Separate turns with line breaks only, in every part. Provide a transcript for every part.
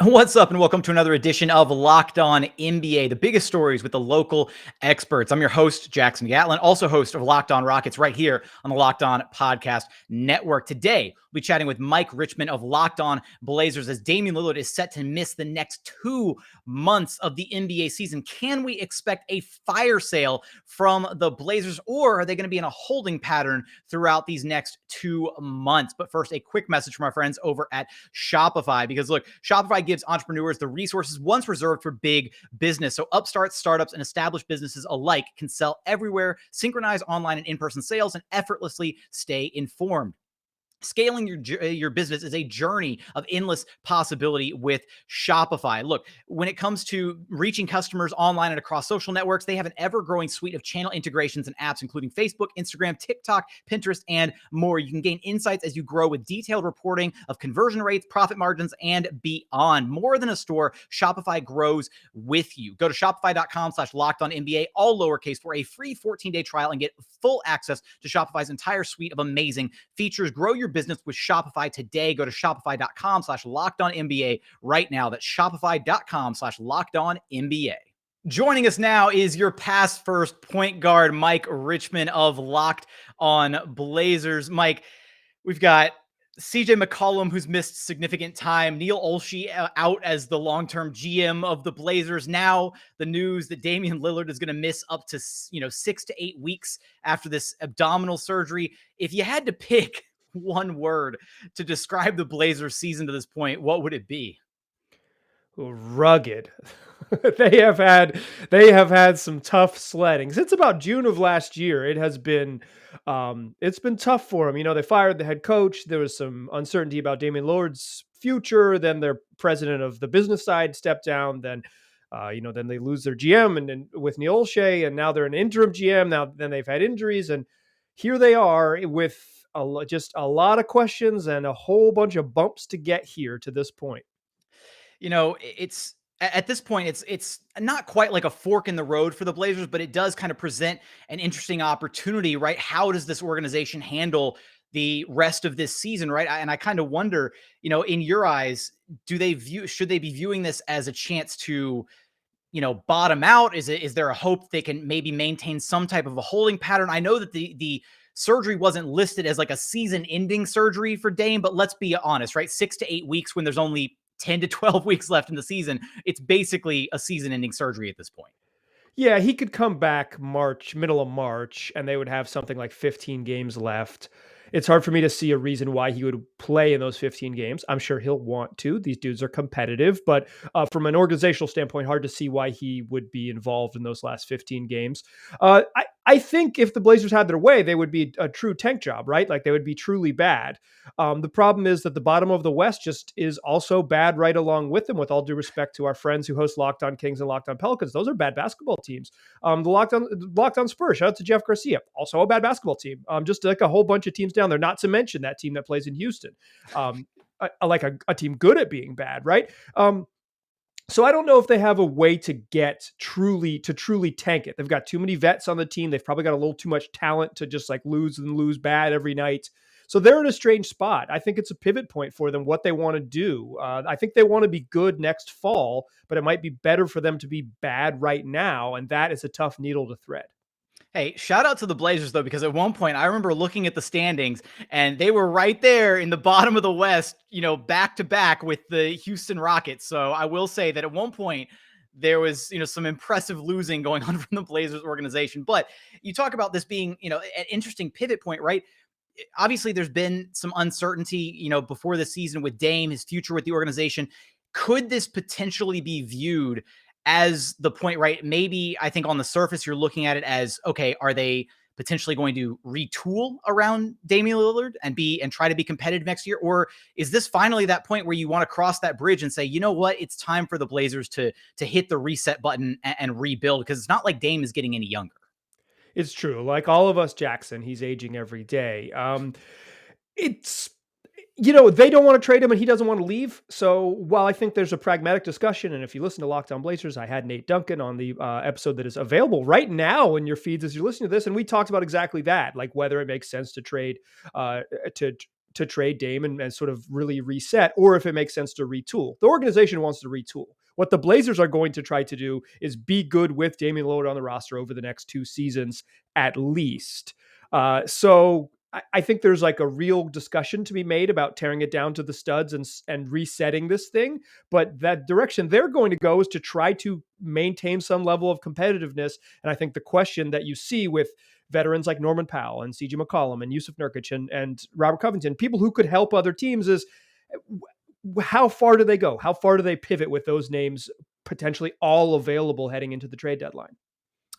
What's up, and welcome to another edition of Locked On NBA, the biggest stories with the local experts. I'm your host, Jackson Gatlin, also host of Locked On Rockets right here on the Locked On Podcast Network. Today, we'll be chatting with Mike Richman of Locked On Blazers as Damian Lillard is set to miss the next 2 months of the NBA season. Can we expect a fire sale from the Blazers, or are they going to be in a holding pattern throughout these next 2 months? But first, a quick message from our friends over at Shopify, because look, Shopify gives entrepreneurs the resources once reserved for big business. So upstarts, startups, and established businesses alike can sell everywhere, synchronize online and in-person sales, and effortlessly stay informed. Scaling your business is a journey of endless possibility with Shopify. Look, when it comes to reaching customers online and across social networks, they have an ever-growing suite of channel integrations and apps, including Facebook, Instagram, TikTok, Pinterest, and more. You can gain insights as you grow with detailed reporting of conversion rates, profit margins, and beyond. More than a store, Shopify grows with you. Go to shopify.com/lockedonnba, all lowercase, for a free 14-day trial and get full access to Shopify's entire suite of amazing features. Grow your business with Shopify today. Go to shopify.com/lockedonnba right now. That's shopify.com/lockedonnba. Joining us now is your pass first point guard, Mike Richman of Locked On Blazers. Mike, we've got CJ McCollum, who's missed significant time. Neil Olshey out as the long-term GM of the Blazers. Now the news that Damian Lillard is going to miss up to 6 to 8 weeks after this abdominal surgery. If you had to pick one word to describe the Blazers season to this point, what would it be?
Rugged. They have had some tough sledding since about June of last year. It's been tough for them. They fired the head coach. There was some uncertainty about Damian Lillard's future. Then their president of the business side stepped down. Then they lose their GM and with Neil Olshey, and now they're an interim GM. Then they've had injuries, and here they are with just a lot of questions and a whole bunch of bumps to get here to this point.
It's at this point, it's not quite like a fork in the road for the Blazers, but it does kind of present an interesting opportunity, right? How does this organization handle the rest of this season, right? And I kind of wonder, in your eyes, should they be viewing this as a chance to, bottom out? Is there a hope they can maybe maintain some type of a holding pattern? I know that the surgery wasn't listed as like a season-ending surgery for Dame, but let's be honest, right? 6 to 8 weeks when there's only 10 to 12 weeks left in the season, it's basically a season-ending surgery at this point.
Yeah, he could come back middle of March, and they would have something like 15 games left. It's hard for me to see a reason why he would play in those 15 games. I'm sure he'll want to. These dudes are competitive, but from an organizational standpoint, hard to see why he would be involved in those last 15 games. I think if the Blazers had their way, they would be a true tank job, right? Like they would be truly bad. The problem is that the bottom of the West just is also bad right along with them, with all due respect to our friends who host Locked On Kings and Locked On Pelicans. Those are bad basketball teams. The Locked On Spurs, shout out to Jeff Garcia, also a bad basketball team. Just like a whole bunch of teams down there, not to mention that team that plays in Houston. Like a team good at being bad, right? So I don't know if they have a way to get truly tank it. They've got too many vets on the team. They've probably got a little too much talent to just like lose bad every night. So they're in a strange spot. I think it's a pivot point for them, what they want to do. I think they want to be good next fall, but it might be better for them to be bad right now. And that is a tough needle to thread.
Hey, shout out to the Blazers, though, because at one point I remember looking at the standings and they were right there in the bottom of the West, back to back with the Houston Rockets. So I will say that at one point there was, some impressive losing going on from the Blazers organization. But you talk about this being, an interesting pivot point, right? Obviously, there's been some uncertainty, before the season with Dame, his future with the organization. Could this potentially be viewed as the point, right? Maybe I think on the surface, you're looking at it as, okay, are they potentially going to retool around Damian Lillard and try to be competitive next year? Or is this finally that point where you want to cross that bridge and say, you know what, it's time for the Blazers to hit the reset button and rebuild? Because it's not like Dame is getting any younger.
It's true. Like all of us, Jackson, he's aging every day. It's they don't want to trade him and he doesn't want to leave. So while I think there's a pragmatic discussion, and if you listen to Locked On Blazers, I had Nate Duncan on the episode that is available right now in your feeds as you're listening to this, and we talked about exactly that, like whether it makes sense to trade to to trade Dame and sort of really reset, or if it makes sense to retool. The organization wants to retool. What the Blazers are going to try to do is be good with Damian Lillard on the roster over the next 2 seasons at least. So I think there's like a real discussion to be made about tearing it down to the studs and resetting this thing. But that direction they're going to go is to try to maintain some level of competitiveness. And I think the question that you see with veterans like Norman Powell and CJ McCollum and Yusuf Nurkic and Robert Covington, people who could help other teams, is how far do they go? How far do they pivot with those names potentially all available heading into the trade deadline?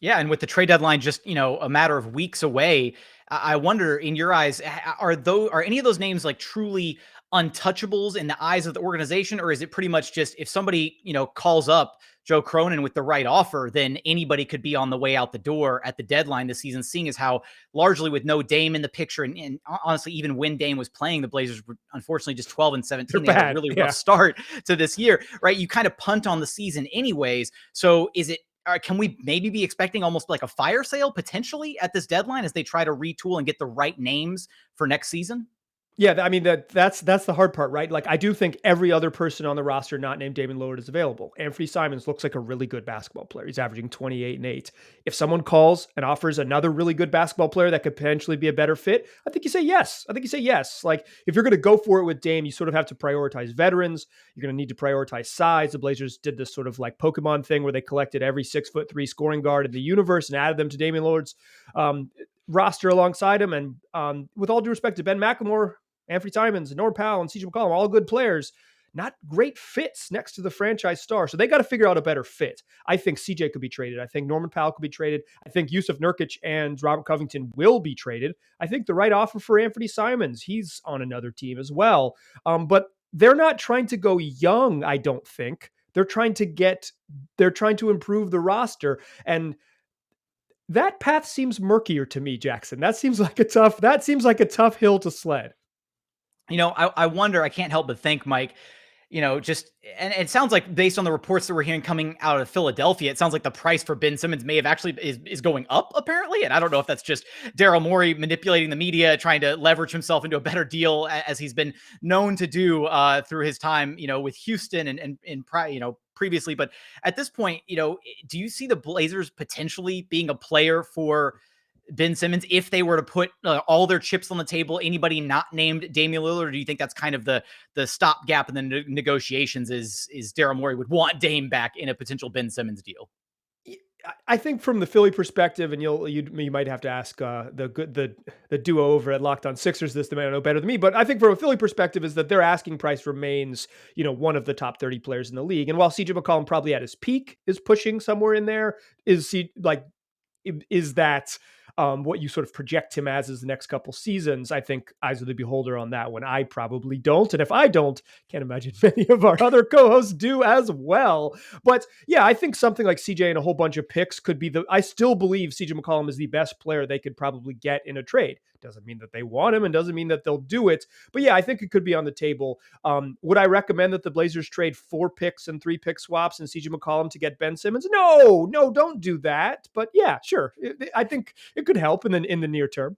Yeah, and with the trade deadline just, a matter of weeks away, I wonder, in your eyes, are any of those names like truly untouchables in the eyes of the organization, or is it pretty much just if somebody, calls up Joe Cronin with the right offer, then anybody could be on the way out the door at the deadline this season, seeing as how largely with no Dame in the picture, and honestly, even when Dame was playing, the Blazers were unfortunately just 12-17. They had a really rough start to this year, right? You kind of punt on the season anyways. So is it, can we maybe be expecting almost like a fire sale potentially at this deadline as they try to retool and get the right names for next season?
Yeah, I mean, that's the hard part, right? Like, I do think every other person on the roster not named Damian Lillard is available. Anfernee Simons looks like a really good basketball player. He's averaging 28 and 8. If someone calls and offers another really good basketball player that could potentially be a better fit, I think you say yes. Like, if you're going to go for it with Dame, you sort of have to prioritize veterans. You're going to need to prioritize size. The Blazers did this sort of like Pokemon thing where they collected every 6'3" scoring guard in the universe and added them to Damian Lillard's roster alongside him. And with all due respect to Ben McLemore, Anfernee Simons, and Norman Powell, and CJ McCollum, all good players, not great fits next to the franchise star. So they got to figure out a better fit. I think CJ could be traded. I think Norman Powell could be traded. I think Yusuf Nurkic and Robert Covington will be traded. I think the right offer for Anfernee Simons, he's on another team as well. But they're not trying to go young, I don't think. They're trying to improve the roster. And that path seems murkier to me, Jackson. That seems like a tough hill to sled.
I wonder, I can't help but think, Mike, and it sounds like based on the reports that we're hearing coming out of Philadelphia, it sounds like the price for Ben Simmons may have actually is going up apparently. And I don't know if that's just Daryl Morey manipulating the media, trying to leverage himself into a better deal as he's been known to do through his time, with Houston and previously. But at this point, do you see the Blazers potentially being a player for Ben Simmons if they were to put all their chips on the table, anybody not named Damian Lillard? Or do you think that's kind of the stopgap in the negotiations is Daryl Morey would want Dame back in a potential Ben Simmons deal?
I think from the Philly perspective, and you might have to ask the duo over at Locked On Sixers this, they might know better than me, but I think from a Philly perspective is that their asking price remains, one of the top 30 players in the league. And while CJ McCollum probably at his peak is pushing somewhere in there, is that what you sort of project him as the next couple seasons? I think eyes of the beholder on that one. I probably don't. And if I don't, can't imagine many of our other co-hosts do as well. But yeah, I think something like CJ and a whole bunch of picks could be I still believe CJ McCollum is the best player they could probably get in a trade. Doesn't mean that they want him and doesn't mean that they'll do it. But yeah, I think it could be on the table. Would I recommend that the Blazers trade 4 picks and 3 pick swaps and CJ McCollum to get Ben Simmons? No, don't do that. But yeah, sure. I think it could help in the near term.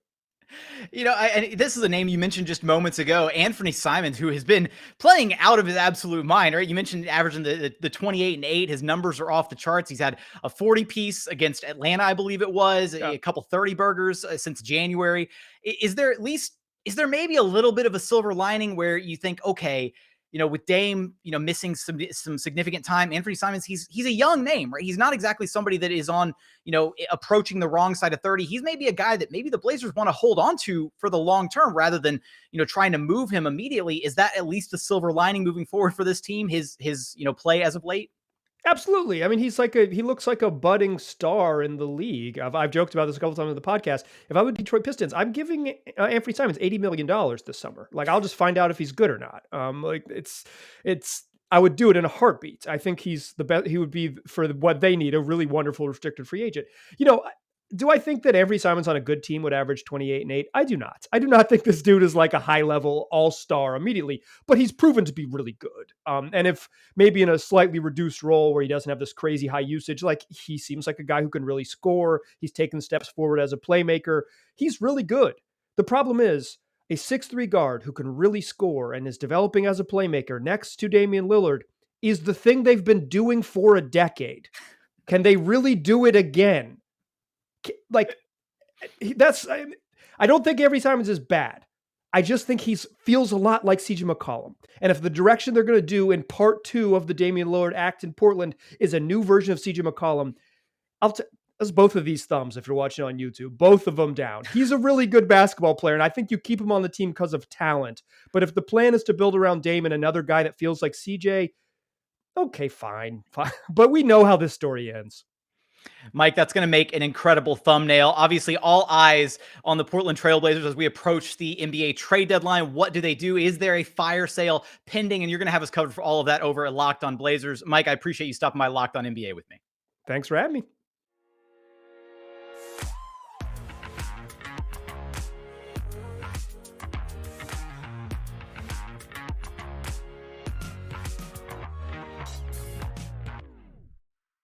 And this is a name you mentioned just moments ago, Anfernee Simons, who has been playing out of his absolute mind, right? You mentioned averaging the 28 and 8. His numbers are off the charts. He's had a 40 piece against Atlanta, I believe it was, a couple 30 burgers since January. Is there maybe a little bit of a silver lining where you think, okay, with Dame, missing some significant time, Anfernee Simons, he's a young name, right? He's not exactly somebody that is on, approaching the wrong side of 30. He's maybe a guy that maybe the Blazers want to hold on to for the long term rather than, trying to move him immediately. Is that at least a silver lining moving forward for this team, his play as of late?
Absolutely. I mean, he looks like a budding star in the league. I've joked about this a couple times on the podcast. If I would Detroit Pistons, I'm giving Anfernee Simons $80 million this summer. Like, I'll just find out if he's good or not. I would do it in a heartbeat. I think he's the best. He would be, for what they need, a really wonderful restricted free agent. Do I think that Anfernee Simons on a good team would average 28 and 8? I do not. I do not think this dude is like a high level all-star immediately, but he's proven to be really good. And if maybe in a slightly reduced role where he doesn't have this crazy high usage, like, he seems like a guy who can really score. He's taken steps forward as a playmaker. He's really good. The problem is, A 6'3" guard who can really score and is developing as a playmaker next to Damian Lillard is the thing they've been doing for a decade. Can they really do it again? Like, that's, I don't think Anfernee Simons is bad. I just think he feels a lot like CJ McCollum. And if the direction they're going to do in part 2 of the Damian Lillard act in Portland is a new version of CJ McCollum, that's both of these thumbs if you're watching on YouTube, both of them down. He's a really good basketball player, and I think you keep him on the team because of talent. But if the plan is to build around Dame and another guy that feels like CJ, okay, fine. But we know how this story ends.
Mike, that's going to make an incredible thumbnail. Obviously, all eyes on the Portland Trailblazers as we approach the NBA trade deadline. What do they do? Is there a fire sale pending? And you're going to have us covered for all of that over at Locked On Blazers. Mike, I appreciate you stopping by Locked On NBA with me.
Thanks for having me.